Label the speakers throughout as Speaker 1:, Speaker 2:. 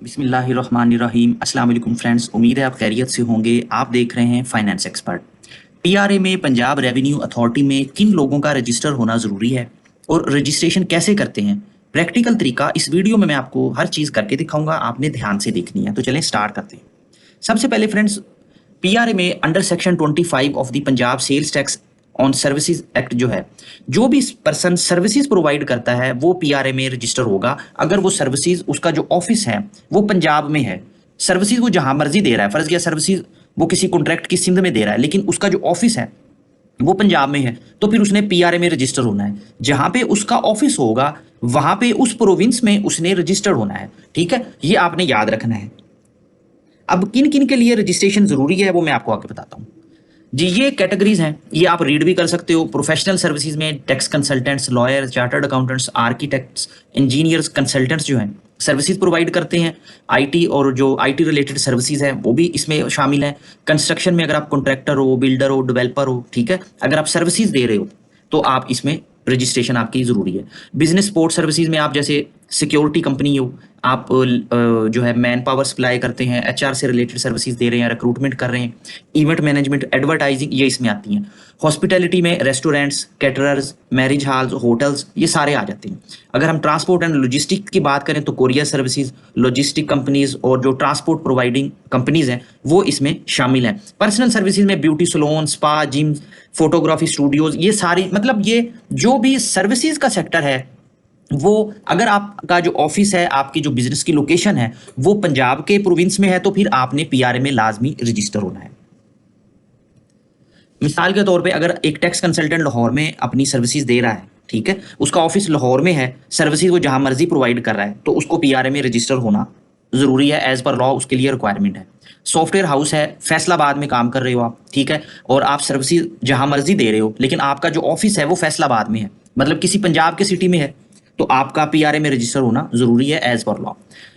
Speaker 1: बिस्मिल्लाहिर्रहमानिर्रहीम। अस्सलाम वालेकुम फ्रेंड्स, उम्मीद है आप खैरियत से होंगे। आप देख रहे हैं फाइनेंस एक्सपर्ट। पीआरए में पंजाब रेवेन्यू अथॉरिटी में किन लोगों का रजिस्टर होना ज़रूरी है और रजिस्ट्रेशन कैसे करते हैं, प्रैक्टिकल तरीका इस वीडियो में मैं आपको हर चीज़ करके दिखाऊंगा। आपने ध्यान से देखनी है। तो चलें स्टार्ट करते हैं। सबसे पहले फ्रेंड्स, पीआरए में under section 25 of the Punjab sales tax on services act जो है, जो भी पर्सन सर्विसेज प्रोवाइड करता है वो पीआरए में रजिस्टर होगा। अगर वो सर्विसेज, उसका जो ऑफिस है वो पंजाब में है, सर्विसेज वो जहां मर्जी दे रहा है, फर्ज किया सर्विसेज वो किसी कॉन्ट्रैक्ट की सिंध में दे रहा है, लेकिन उसका जो ऑफिस है वो पंजाब में है, तो फिर उसने पीआरए में रजिस्टर होना है। जहां पे उसका ऑफिस होगा वहां पे उस प्रोविंस में उसने रजिस्टर होना है। ठीक है, ये आपने याद रखना है। अब किन किन के लिए रजिस्ट्रेशन जरूरी है वो मैं आपको आगे बताता हूँ। जी, ये कैटेगरीज हैं, ये आप रीड भी कर सकते हो। प्रोफेशनल सर्विसेज में tax consultants, lawyer, chartered accountants, architects, engineers, consultants जो हैं सर्विसेज प्रोवाइड करते हैं। आईटी और जो आईटी रिलेटेड सर्विसेज हैं वो भी इसमें शामिल हैं। कंस्ट्रक्शन में अगर आप कॉन्ट्रैक्टर हो, बिल्डर हो, डेवलपर हो, ठीक है, अगर आप सर्विसेज दे रहे हो तो आप इसमें रजिस्ट्रेशन आपकी ज़रूरी है। बिजनेस सपोर्ट सर्विसेज में आप जैसे सिक्योरिटी कंपनी हो, आप जो है मैन पावर सप्लाई करते हैं, एचआर से रिलेटेड सर्विसेज दे रहे हैं, रिक्रूटमेंट कर रहे हैं, इवेंट मैनेजमेंट, एडवर्टाइजिंग, ये इसमें आती हैं। हॉस्पिटैलिटी में restaurants, caterers, marriage halls, hotels, ये सारे आ जाते हैं। अगर हम ट्रांसपोर्ट एंड लॉजिस्टिक की बात करें तो कोरियर सर्विसेज, लॉजिस्टिक कंपनीज और जो ट्रांसपोर्ट प्रोवाइडिंग कंपनीज हैं वो इसमें शामिल हैं। पर्सनल सर्विसेज में beauty salon, spa, gym, photography studios, ये सारी, मतलब ये जो भी सर्विसेज का सेक्टर है वो, अगर आपका जो ऑफिस है, आपकी जो बिजनेस की लोकेशन है वो पंजाब के प्रोविंस में है तो फिर आपने पीआरए में लाजमी रजिस्टर होना है। मिसाल के तौर पे अगर एक टैक्स कंसल्टेंट लाहौर में अपनी सर्विसेज दे रहा है, ठीक है, उसका ऑफिस लाहौर में है, सर्विसेज वो जहां मर्जी प्रोवाइड कर रहा है, तो उसको पीआरए में रजिस्टर होना जरूरी है। एज पर लॉ उसके लिए रिक्वायरमेंट है। सॉफ्टवेयर हाउस है, फैसलाबाद में काम कर रहे हो आप, ठीक है, और आप सर्विसेज जहां मर्जी दे रहे हो, लेकिन आपका जो ऑफिस है वो फैसलाबाद में है, मतलब किसी पंजाब के सिटी में है, तो आपका पीआरए में रजिस्टर होना जरूरी है एज पर लॉ।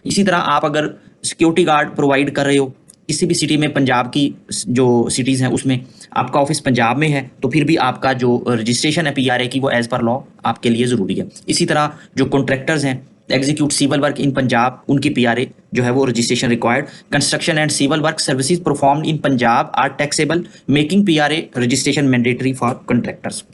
Speaker 1: इसी तरह आप अगर सिक्योरिटी गार्ड प्रोवाइड कर रहे हो किसी भी सिटी में, पंजाब की जो सिटीज़ हैं उसमें आपका ऑफिस पंजाब में है, तो फिर भी आपका जो रजिस्ट्रेशन है पीआरए की वो एज पर लॉ आपके लिए ज़रूरी है। इसी तरह जो कॉन्ट्रैक्टर्स हैं, execute civil work in Punjab, उनकी पीआरए जो है वो registration required. Construction and civil work services performed in Punjab are taxable, making PRA registration mandatory for contractors.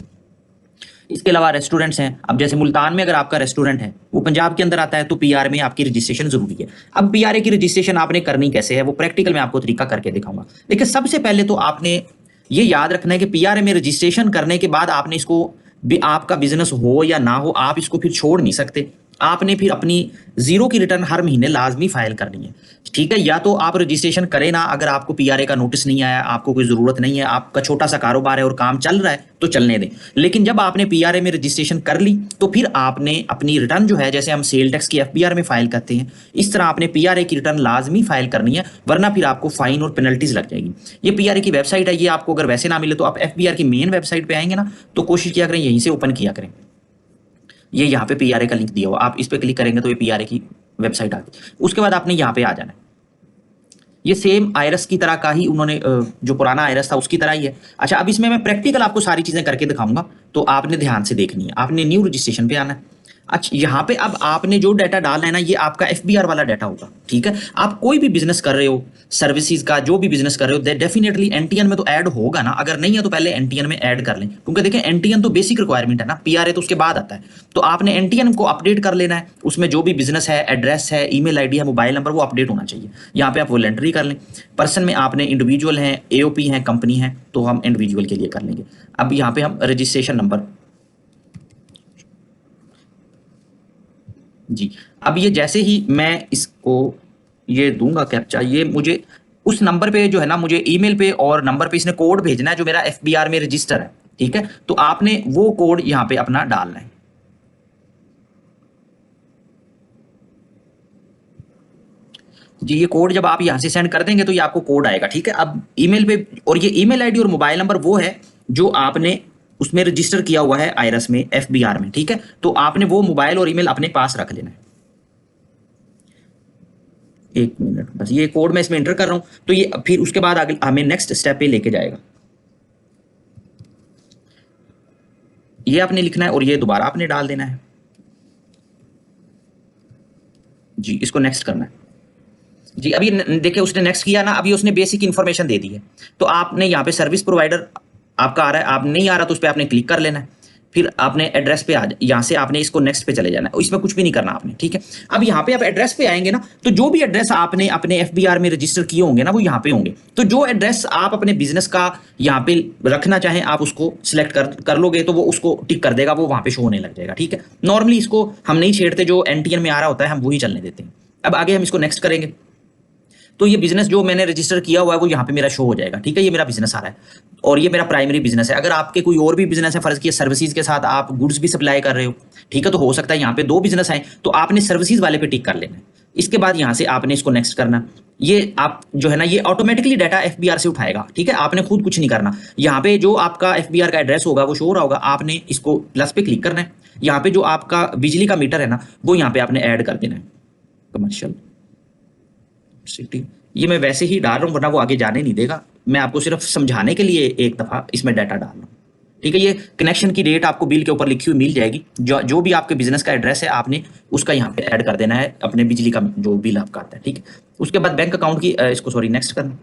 Speaker 1: इसके अलावा रेस्टोरेंट्स हैं। अब जैसे मुल्तान में अगर आपका रेस्टोरेंट है वो पंजाब के अंदर आता है तो पीआर में आपकी रजिस्ट्रेशन जरूरी है। अब पीआरए की रजिस्ट्रेशन आपने करनी कैसे है वो प्रैक्टिकल में आपको तरीका करके दिखाऊंगा। लेकिन सबसे पहले तो आपने ये याद रखना है कि पीआरए में रजिस्ट्रेशन करने के बाद आपने इसको भी, आपका बिजनेस हो या ना हो, आप इसको फिर छोड़ नहीं सकते। आपने फिर अपनी जीरो की रिटर्न हर महीने लाजमी फाइल करनी है। ठीक है, या तो आप रजिस्ट्रेशन करें ना, अगर आपको पीआरए का नोटिस नहीं आया, आपको कोई ज़रूरत नहीं है, आपका छोटा सा कारोबार है और काम चल रहा है तो चलने दें। लेकिन जब आपने पीआरए में रजिस्ट्रेशन कर ली तो फिर आपने अपनी रिटर्न जो है, जैसे हम सेल टैक्स की एफबीआर में फाइल करते हैं, इस तरह आपने पीआरए की रिटर्न लाजमी फाइल करनी है, वरना फिर आपको फाइन और पेनल्टीज लग जाएगी। ये पीआरए की वेबसाइट है, ये आपको अगर वैसे ना मिले तो आप एफबीआर की मेन वेबसाइट पे आएंगे ना, तो कोशिश किया करें यहीं से ओपन किया करें। ये यहाँ पे पीआरए का लिंक दिया हुआ, आप इस पे क्लिक करेंगे तो ये पीआरए की वेबसाइट आ गई। उसके बाद आपने यहाँ पे आ जाना है। ये सेम आयरस की तरह का ही उन्होंने जो पुराना आयरस था उसकी तरह ही है। अच्छा, अब इसमें मैं प्रैक्टिकल आपको सारी चीजें करके दिखाऊंगा, तो आपने ध्यान से देखनी है। आपने न्यू रजिस्ट्रेशन पे आना है। अच्छा, यहाँ पे अब आपने जो डाटा डालना है ना, ये आपका एफबीआर वाला डाटा होगा। ठीक है, आप कोई भी बिजनेस कर रहे हो, सर्विसेज का जो भी बिजनेस कर रहे हो, डेफिनेटली एनटीएन में तो ऐड होगा ना। अगर नहीं है तो पहले एनटीएन में ऐड कर लें, क्योंकि देखिए एनटीएन तो बेसिक रिक्वायरमेंट है ना, पीआरए तो उसके बाद आता है। तो आपने एनटीएन को अपडेट कर लेना है, उसमें जो भी बिजनेस है, एड्रेस है, ईमेल आईडी है, मोबाइल नंबर, वो अपडेट होना चाहिए। यहाँ पे आप वॉलंटरी कर लें। पर्सन में आपने इंडिविजुअल है, एओपी है, कंपनी है, तो हम इंडिविजुअल के लिए कर लेंगे। अब यहाँ पे हम रजिस्ट्रेशन नंबर, जी, अब ये जैसे ही मैं इसको ये दूंगा कैप्चा, ये मुझे उस नंबर पे जो है ना, मुझे ईमेल पे और नंबर पे इसने कोड भेजना है जो मेरा एफबीआर में रजिस्टर है। ठीक है, तो आपने वो कोड यहाँ पे अपना डालना है। जी, ये कोड जब आप यहाँ से सेंड कर देंगे तो ये आपको कोड आएगा। ठीक है, अब ईमेल पे, और ये ईमेल आईडी और मोबाइल नंबर वो है जो आपने उसमें रजिस्टर किया हुआ है आयरस में, एफबीआर में। ठीक है, तो आपने वो मोबाइल और ईमेल अपने पास रख लेना है। एक मिनट बस, ये कोड मैं इसमें एंटर कर रहा हूं, तो ये फिर उसके बाद आगे हमें नेक्स्ट स्टेप पे लेके जाएगा। ये आपने लिखना है और ये दोबारा आपने डाल देना है। जी, इसको नेक्स्ट करना है। जी, अभी देखिए उसने नेक्स्ट किया ना, अभी उसने बेसिक इन्फॉर्मेशन दे दी है। तो आपने यहाँ पे सर्विस प्रोवाइडर आपका आ रहा है, आप नहीं आ रहा तो उस पे आपने क्लिक कर लेना है। फिर आपने एड्रेस पे यहाँ से आपने इसको नेक्स्ट पे चले जाना है, इसमें कुछ भी नहीं करना आपने, ठीक है। अब यहाँ पे आप एड्रेस पे आएंगे ना, तो जो भी एड्रेस आपने अपने एफबीआर में रजिस्टर किए होंगे ना, वो यहाँ पे होंगे। तो जो एड्रेस आप अपने बिजनेस का यहाँ पे रखना चाहें, आप उसको सिलेक्ट कर लोगे तो वो उसको टिक कर देगा, वो वहाँ पे शो होने लग जाएगा, ठीक है। नॉर्मली इसको हम नहीं छेड़ते, जो एनटीएन में आ रहा होता है हम वही चलने देते हैं। अब आगे हम इसको नेक्स्ट करेंगे, तो ये बिजनेस जो मैंने रजिस्टर किया हुआ है वो यहाँ पे मेरा शो हो जाएगा, ठीक है। ये मेरा बिजनेस आ रहा है और ये मेरा प्राइमरी बिजनेस है। अगर आपके कोई और भी बिजनेस है, फर्ज किया सर्विसेज के साथ आप गुड्स भी सप्लाई कर रहे हो, ठीक है, तो हो सकता है यहाँ पे दो बिजनेस आए, तो आपने सर्विसेज वाले पे टिक कर लेना है। इसके बाद यहाँ से आपने इसको नेक्स्ट करना। ये आप जो है ना, ये ऑटोमेटिकली डाटा एफबीआर से उठाएगा, ठीक है, आपने खुद कुछ नहीं करना। यहाँ पे जो आपका एफबीआर का एड्रेस होगा वो शो हो रहा होगा, आपने इसको प्लस पे क्लिक करना है। यहाँ पे जो आपका बिजली का मीटर है ना, वो यहाँ पे आपने ऐड कर देना है, कमर्शियल सिटी। ये मैं वैसे ही डाल रहा हूँ वरना वो आगे जाने नहीं देगा, मैं आपको सिर्फ समझाने के लिए एक दफा इसमें डाटा डाल रहा हूँ, ठीक है। ये कनेक्शन की डेट आपको बिल के ऊपर लिखी हुई मिल जाएगी, जो भी आपके बिजनेस का एड्रेस है आपने उसका यहाँ पे ऐड कर देना है, अपने बिजली का जो बिल आपका आता है, ठीक है। उसके बाद बैंक अकाउंट की इसको सॉरी नेक्स्ट करना।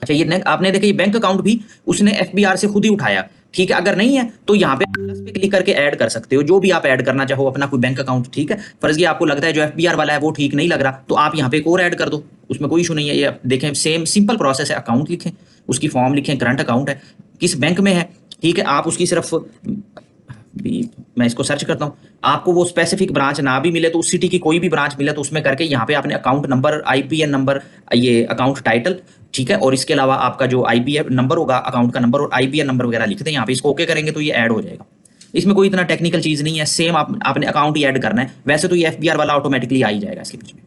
Speaker 1: अच्छा, ये आपने देखा, ये बैंक अकाउंट भी उसने एफबीआर से खुद ही उठाया, ठीक है। अगर नहीं है तो यहाँ पे प्लस पे क्लिक करके ऐड कर सकते हो, जो भी आप ऐड करना चाहो अपना कोई बैंक अकाउंट, ठीक है। फर्ज ये आपको लगता है जो एफबीआर वाला है वो ठीक नहीं लग रहा, तो आप यहाँ पे एक और ऐड कर दो, उसमें कोई इशू नहीं है। ये देखें सेम सिंपल प्रोसेस है, अकाउंट लिखें, उसकी फॉर्म लिखें, करंट अकाउंट है, किस बैंक में है, ठीक है। आप उसकी सिर्फ मैं इसको सर्च करता हूँ, आपको वो स्पेसिफिक ब्रांच ना भी मिले तो उस सिटी की कोई भी ब्रांच मिले तो उसमें करके यहाँ पे आपने अकाउंट नंबर, आईपीएन नंबर, ये अकाउंट टाइटल, ठीक है, और इसके अलावा आपका जो आईबीएन नंबर होगा, अकाउंट का नंबर और आईबीएन नंबर वगैरह लिखते हैं यहाँ पे, इसको ओके करेंगे तो ये ऐड हो जाएगा। इसमें कोई इतना टेक्निकल चीज नहीं है, सेम आपने अकाउंट ही ऐड करना है। वैसे तो ये एफबीआर वाला ऑटोमेटिकली आ ही जाएगा इसके बीच में।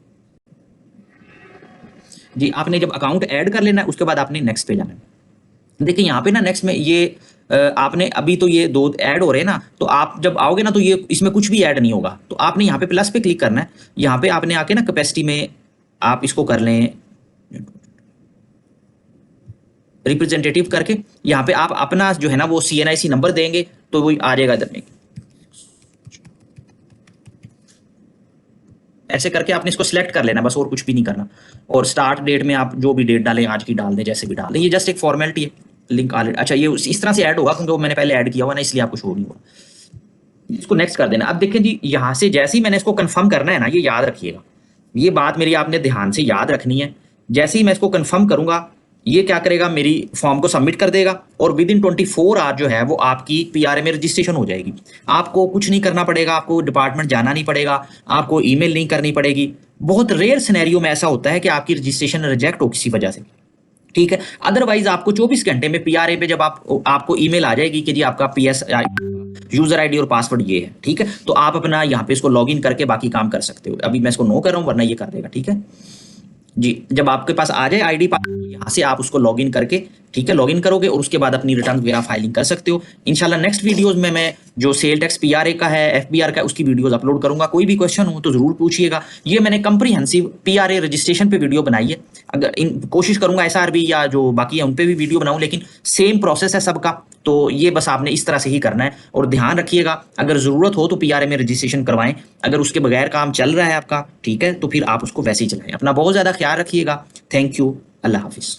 Speaker 1: जी, आपने जब अकाउंट ऐड कर लेना है उसके बाद आपने नेक्स्ट पे जाना है। देखिए यहाँ पे ना नेक्स्ट में ये आपने अभी तो ये दो ऐड हो रहे हैं ना, तो आप जब आओगे ना तो ये इसमें कुछ भी ऐड नहीं होगा, तो आपने यहाँ पे प्लस पे क्लिक करना है। यहाँ पे आपने आके ना कैपेसिटी में आप इसको कर लें रिप्रेजेंटेटिव करके, यहाँ पे आप अपना जो है ना वो सीएनआईसी नंबर देंगे तो वो आ जाएगा इधर में। ऐसे करके आपने इसको सिलेक्ट कर लेना बस, और कुछ भी नहीं करना। और स्टार्ट डेट में आप जो भी डेट डालें, आज की डाल दें, जैसे भी डाल दें, ये जस्ट एक फॉर्मेलिटी है। लिंक ऑलरेडी, अच्छा ये इस तरह से ऐड होगा क्योंकि वो मैंने पहले ऐड किया हुआ ना, इसलिए आपको शो नहीं हुआ। इसको नेक्स्ट कर देना। अब देखें जी, यहाँ से जैसे ही मैंने इसको कंफर्म करना है ना, ये याद रखिएगा, ये बात मेरी आपने ध्यान से याद रखनी है। जैसे ही मैं इसको कंफर्म करूंगा, ये क्या करेगा, मेरी फॉर्म को सबमिट कर देगा और विद इन 24 आवर जो है वो आपकी पीआरए में रजिस्ट्रेशन हो जाएगी। आपको कुछ नहीं करना पड़ेगा, आपको डिपार्टमेंट जाना नहीं पड़ेगा, आपको ईमेल नहीं करनी पड़ेगी। बहुत रेयर सिनेरियो में ऐसा होता है कि आपकी रजिस्ट्रेशन रिजेक्ट हो किसी वजह से, ठीक है। अदरवाइज आपको 24 घंटे में पीआरए पे जब आपको ईमेल आ जाएगी कि जी आपका पीएस यूजर आईडी और पासवर्ड ये है, ठीक है, तो आप अपना यहाँ पे इसको लॉगिन करके बाकी काम कर सकते हो। अभी मैं इसको नो कर रहा हूँ वरना ये कर देगा, ठीक है जी। जब आपके पास आ जाए आईडी यहाँ से आप उसको लॉगिन करके, ठीक है, लॉगिन करोगे और उसके बाद अपनी रिटर्न वगैरह फाइलिंग कर सकते हो। इंशाल्लाह नेक्स्ट वीडियोस में मैं जो सेल टैक्स पीआरए का है, एफबीआर का, उसकी वीडियोस अपलोड करूंगा। कोई भी क्वेश्चन हो तो जरूर पूछिएगा। ये मैंने कंप्रीहेंसिव पीआरए रजिस्ट्रेशन पे वीडियो बनाई है, अगर कोशिश करूंगा एसआरबी या जो बाकी है उन पे भी वीडियो बनाऊं, लेकिन सेम प्रोसेस है सबका। तो ये बस आपने इस तरह से ही करना है और ध्यान रखिएगा, अगर जरूरत हो तो पीआरए में रजिस्ट्रेशन करवाएं, अगर उसके बगैर काम चल रहा है आपका, ठीक है, तो फिर आप उसको वैसे ही चलाएं। अपना बहुत ज्यादा ख्याल रखिएगा। Thank you, Allah Hafiz.